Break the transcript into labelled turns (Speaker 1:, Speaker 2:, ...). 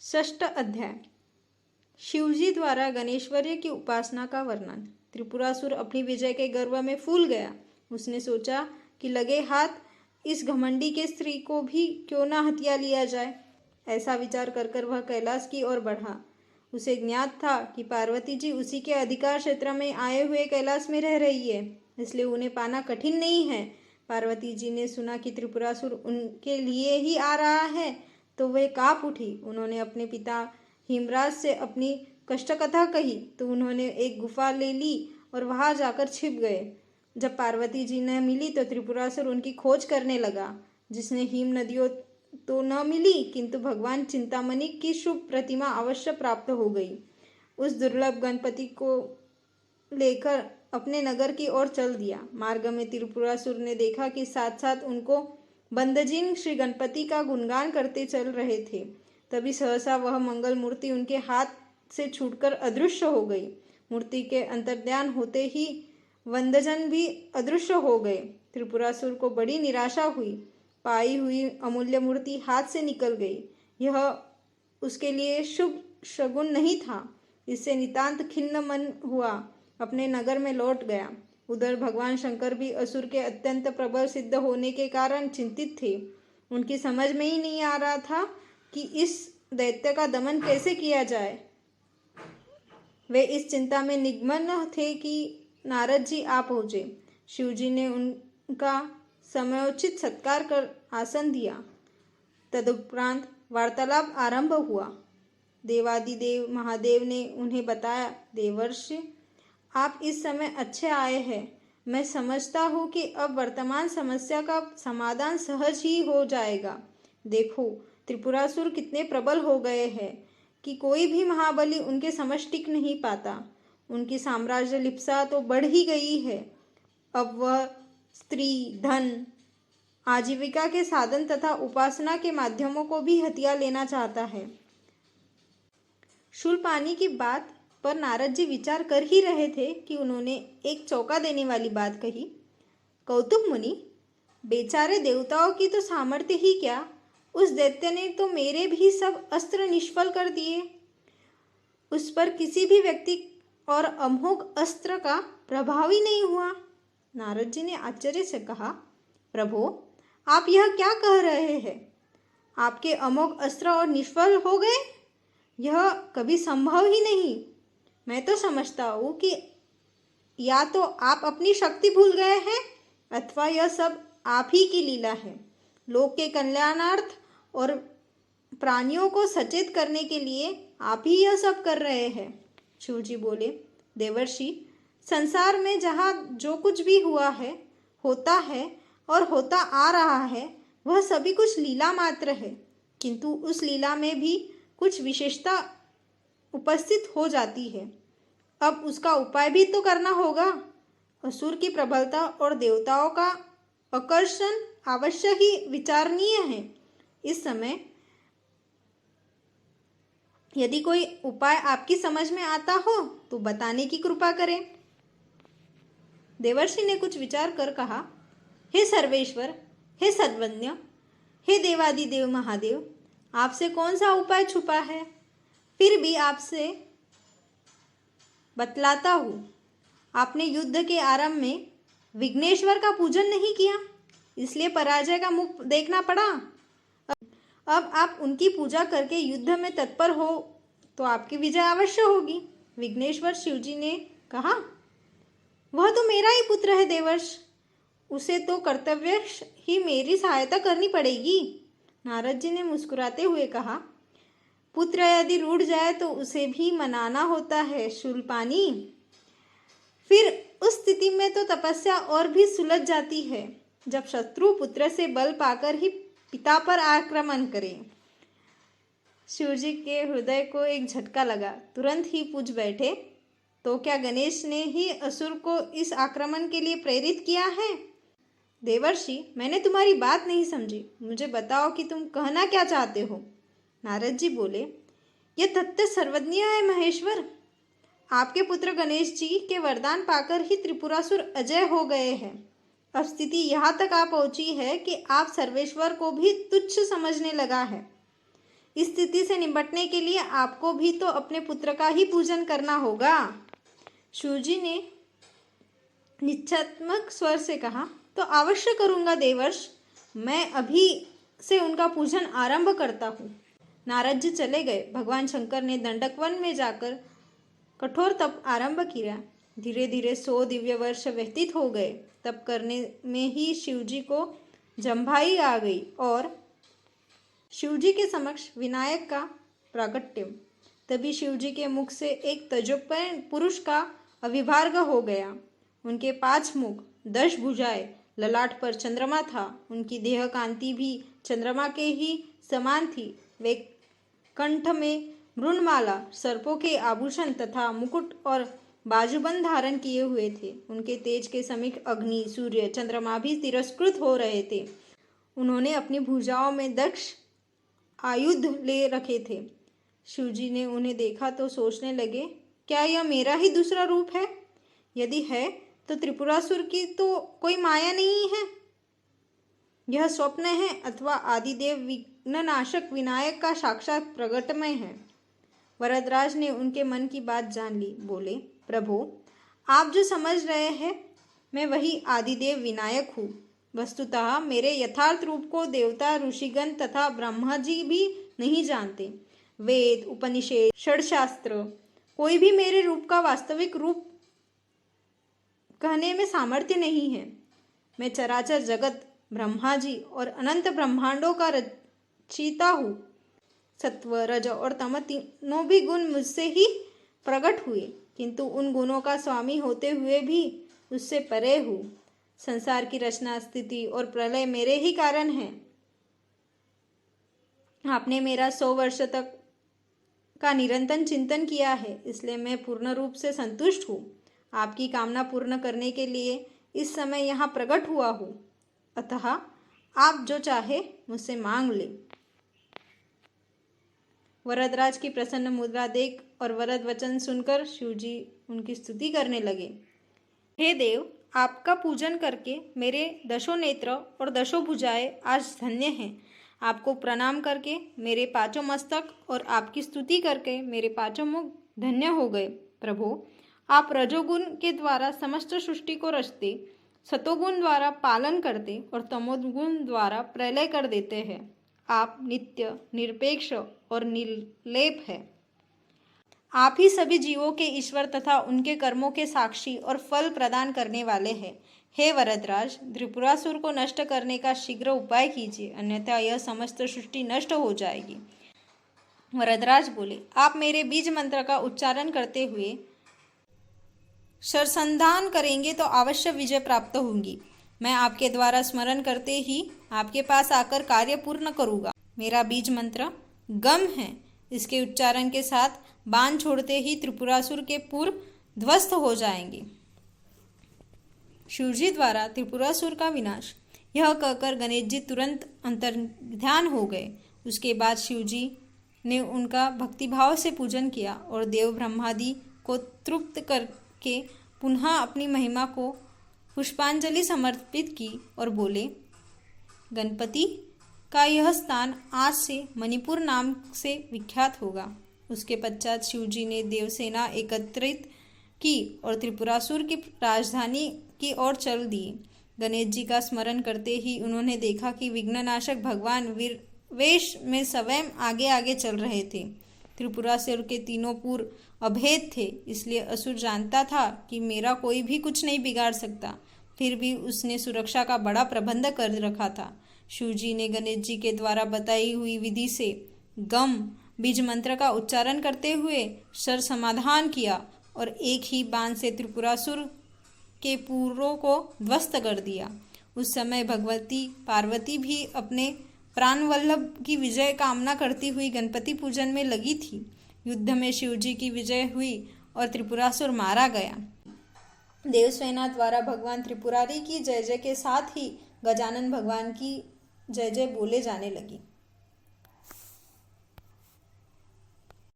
Speaker 1: षष्ठ अध्याय। शिवजी द्वारा गणेश्वर्य की उपासना का वर्णन। त्रिपुरासुर अपनी विजय के गर्व में फूल गया। उसने सोचा कि लगे हाथ इस घमंडी के स्त्री को भी क्यों ना हत्या लिया जाए। ऐसा विचार कर कर वह कैलाश की ओर बढ़ा। उसे ज्ञात था कि पार्वती जी उसी के अधिकार क्षेत्र में आए हुए कैलाश में रह रही है, इसलिए उन्हें पाना कठिन नहीं है। पार्वती जी ने सुना कि त्रिपुरासुर उनके लिए ही आ रहा है तो वे काँप उठी। उन्होंने अपने पिता हिमराज से अपनी कष्टकथा कही तो उन्होंने एक गुफा ले ली और वहां जाकर छिप गए। जब पार्वती जी न मिली तो त्रिपुरासुर उनकी खोज करने लगा। जिसने हिम नदियों तो न मिली, किंतु भगवान चिंतामणि की शुभ प्रतिमा अवश्य प्राप्त हो गई। उस दुर्लभ गणपति को लेकर अपने नगर की ओर चल दिया। मार्ग में त्रिपुरासुर ने देखा कि साथ साथ उनको बंदजीन श्री गणपति का गुणगान करते चल रहे थे। तभी सहसा वह मंगल मूर्ति उनके हाथ से छूटकर अदृश्य हो गई। मूर्ति के अंतर्ध्यान होते ही वंदजन भी अदृश्य हो गए। त्रिपुरासुर को बड़ी निराशा हुई। पाई हुई अमूल्य मूर्ति हाथ से निकल गई। यह उसके लिए शुभ शगुन नहीं था। इससे नितांत खिन्न मन हुआ, अपने नगर में लौट गया। उधर भगवान शंकर भी असुर के अत्यंत प्रबल सिद्ध होने के कारण चिंतित थे। उनकी समझ में ही नहीं आ रहा था कि इस दैत्य का दमन कैसे किया जाए। वे इस चिंता में निमग्न थे कि नारद जी आ पहुंचे। शिवजी ने उनका समयोचित सत्कार कर आसन दिया। तदुपरांत वार्तालाप आरंभ हुआ। देवादिदेव महादेव ने उन्हें बताया, देवर्षि, आप इस समय अच्छे आए हैं। मैं समझता हूँ कि अब वर्तमान समस्या का समाधान सहज ही हो जाएगा। देखो, त्रिपुरासुर कितने प्रबल हो गए हैं कि कोई भी महाबली उनके समक्ष टिक नहीं पाता। उनकी साम्राज्य लिप्सा तो बढ़ ही गई है। अब वह स्त्री, धन, आजीविका के साधन तथा उपासना के माध्यमों को भी हथिया लेना चाहता है। शूलपाणी की बात पर नारद जी विचार कर ही रहे थे कि उन्होंने एक चौंका देने वाली बात कही। कौतुक मुनि, बेचारे देवताओं की तो सामर्थ्य ही क्या, उस दैत्य ने तो मेरे भी सब अस्त्र निष्फल कर दिए। उस पर किसी भी व्यक्ति और अमोघ अस्त्र का प्रभाव ही नहीं हुआ। नारद जी ने आश्चर्य से कहा, प्रभो, आप यह क्या कह रहे हैं? आपके अमोघ अस्त्र और निष्फल हो गए? यह कभी संभव ही नहीं। मैं तो समझता हूँ कि या तो आप अपनी शक्ति भूल गए हैं अथवा यह सब आप ही की लीला है। लोक के कल्याणार्थ और प्राणियों को सचेत करने के लिए आप ही यह सब कर रहे हैं। शिवजी बोले, देवर्षि, संसार में जहाँ जो कुछ भी हुआ है, होता है और होता आ रहा है, वह सभी कुछ लीला मात्र है। किंतु उस लीला में भी कुछ विशेषता उपस्थित हो जाती है। अब उसका उपाय भी तो करना होगा। असुर की प्रबलता और देवताओं का आकर्षण अवश्य ही विचारणीय है। इस समय यदि कोई उपाय आपकी समझ में आता हो तो बताने की कृपा करें। देवर्षि ने कुछ विचार कर कहा, हे सर्वेश्वर, हे सद्वन्य, हे देवादिदेव महादेव, आपसे कौन सा उपाय छुपा है? फिर भी आपसे बतलाता हूँ। आपने युद्ध के आरंभ में विघ्नेश्वर का पूजन नहीं किया, इसलिए पराजय का मुख देखना पड़ा। अब आप उनकी पूजा करके युद्ध में तत्पर हो तो आपकी विजय अवश्य होगी। विघ्नेश्वर शिवजी ने कहा, वह तो मेरा ही पुत्र है देवर्ष, उसे तो कर्तव्य ही मेरी सहायता करनी पड़ेगी। नारद जी ने मुस्कुराते हुए कहा, पुत्र यदि रूठ जाए तो उसे भी मनाना होता है शूलपाणी। फिर उस स्थिति में तो तपस्या और भी सुलझ जाती है, जब शत्रु पुत्र से बल पाकर ही पिता पर आक्रमण करे। शिवजी के हृदय को एक झटका लगा। तुरंत ही पूछ बैठे, तो क्या गणेश ने ही असुर को इस आक्रमण के लिए प्रेरित किया है? देवर्षि, मैंने तुम्हारी बात नहीं समझी, मुझे बताओ कि तुम कहना क्या चाहते हो? नारद जी बोले, यह तथ्य सर्वज्ञ है महेश्वर। आपके पुत्र गणेश जी के वरदान पाकर ही त्रिपुरासुर अजय हो गए हैं। अब स्थिति यहाँ तक आ पहुंची है कि आप सर्वेश्वर को भी तुच्छ समझने लगा है। इस स्थिति से निपटने के लिए आपको भी तो अपने पुत्र का ही पूजन करना होगा। शिवजी ने निश्चयात्मक स्वर से कहा, तो अवश्य करूँगा देवर्ष, मैं अभी से उनका पूजन आरंभ करता हूँ। नारद जी चले गए। भगवान शंकर ने दंडकवन में जाकर कठोर तप आरंभ किया। धीरे धीरे 100 दिव्य वर्ष व्यतीत हो गए। तप करने में ही शिवजी को जम्भाई आ गई और शिवजी के समक्ष विनायक का प्राकट्य। तभी शिवजी के मुख से एक तेजोपन पुरुष का आविर्भाव हो गया। उनके 5 मुख, 10 भुजाएं, ललाट पर चंद्रमा था। उनकी देह कांति भी चंद्रमा के ही समान थी। वे कंठ में मृणमाला, सर्पों के आभूषण तथा मुकुट और बाजूबंद धारण किए हुए थे। उनके तेज के समीप अग्नि, सूर्य, चंद्रमा भी तिरस्कृत हो रहे थे। उन्होंने अपनी भुजाओं में दक्ष आयुध ले रखे थे। शिवजी ने उन्हें देखा तो सोचने लगे, क्या यह मेरा ही दूसरा रूप है? यदि है तो त्रिपुरासुर की तो कोई माया नहीं है। यह स्वप्न है अथवा आदिदेव विघ्ननाशक विनायक का साक्षात प्रगटमय है। वरदराज ने उनके मन की बात जान ली। बोले, प्रभु, आप जो समझ रहे हैं मैं वही आदिदेव विनायक हूँ। वस्तुतः मेरे यथार्थ रूप को देवता, ऋषिगण तथा ब्रह्मा जी भी नहीं जानते। वेद, उपनिषद, षडशास्त्र कोई भी मेरे रूप का वास्तविक रूप कहने में सामर्थ्य नहीं है। मैं चराचर जगत, ब्रह्मा जी और अनंत ब्रह्मांडों का रचयिता हूँ। सत्व, रज और तम तीनों भी गुण मुझसे ही प्रकट हुए, किंतु उन गुणों का स्वामी होते हुए भी उससे परे हूँ। संसार की रचना, स्थिति और प्रलय मेरे ही कारण है। आपने मेरा 100 वर्ष तक का निरंतर चिंतन किया है, इसलिए मैं पूर्ण रूप से संतुष्ट हूँ। आपकी कामना पूर्ण करने के लिए इस समय यहाँ प्रकट हुआ हूँ। अतः आप जो चाहे मुझसे मांग ले। वरदराज की प्रसन्न मुद्रा देख और वरद वचन सुनकर शिवजी उनकी स्तुति करने लगे। हे देव, आपका पूजन करके मेरे 10 नेत्र और 10 भुजाएं आज धन्य हैं। आपको प्रणाम करके मेरे 5 मस्तक और आपकी स्तुति करके मेरे 5 मुख धन्य हो गए। प्रभु, आप रजोगुण के द्वारा समस्त सृष्टि को रचते, सतोगुण द्वारा पालन करते और तमोगुण द्वारा प्रलय कर देते हैं। आप नित्य, निरपेक्ष और निर्लेप है। आप ही सभी जीवों के ईश्वर तथा उनके कर्मों के साक्षी और फल प्रदान करने वाले हैं। हे वरदराज, त्रिपुरासुर को नष्ट करने का शीघ्र उपाय कीजिए, अन्यथा यह समस्त सृष्टि नष्ट हो जाएगी। वरदराज बोले, आप मेरे बीज मंत्र का उच्चारण करते हुए शरसंधान करेंगे तो अवश्य विजय प्राप्त होगी। मैं आपके द्वारा स्मरण करते ही आपके पास आकर कार्य पूर्ण करूँगा। मेरा बीज मंत्र गम है। इसके उच्चारण के साथ बाण छोड़ते ही त्रिपुरासुर के पूर्व ध्वस्त हो जाएंगे। शिवजी द्वारा त्रिपुरासुर का विनाश, यह कहकर गणेश जी तुरंत अंतर्ध्यान हो गए। उसके बाद शिवजी ने उनका भक्तिभाव से पूजन किया और देव ब्रह्मादि को तृप्त करके पुनः अपनी महिमा को पुष्पांजलि समर्पित की और बोले, गणपति का यह स्थान आज से मणिपुर नाम से विख्यात होगा। उसके पश्चात शिवजी ने देवसेना एकत्रित की और त्रिपुरासुर की राजधानी की ओर चल दिए। गणेश जी का स्मरण करते ही उन्होंने देखा कि विघ्ननाशक भगवान वीर वेश में स्वयं आगे आगे चल रहे थे। त्रिपुरासुर के तीनों पुर अभेद थे, इसलिए असुर जानता था कि मेरा कोई भी कुछ नहीं बिगाड़ सकता। फिर भी उसने सुरक्षा का बड़ा प्रबंध कर रखा था। शिवजी ने गणेश जी के द्वारा बताई हुई विधि से गम बीज मंत्र का उच्चारण करते हुए शर समाधान किया और एक ही बाण से त्रिपुरासुर के पुरों को ध्वस्त कर दिया। उस समय भगवती पार्वती भी अपने प्राणवल्लभ की विजय कामना करती हुई गणपति पूजन में लगी थी। युद्ध में शिवजी की विजय हुई और त्रिपुरासुर मारा गया। देवसेना द्वारा भगवान त्रिपुरारी की जय जय के साथ ही गजानन भगवान की जय जय बोले जाने लगी।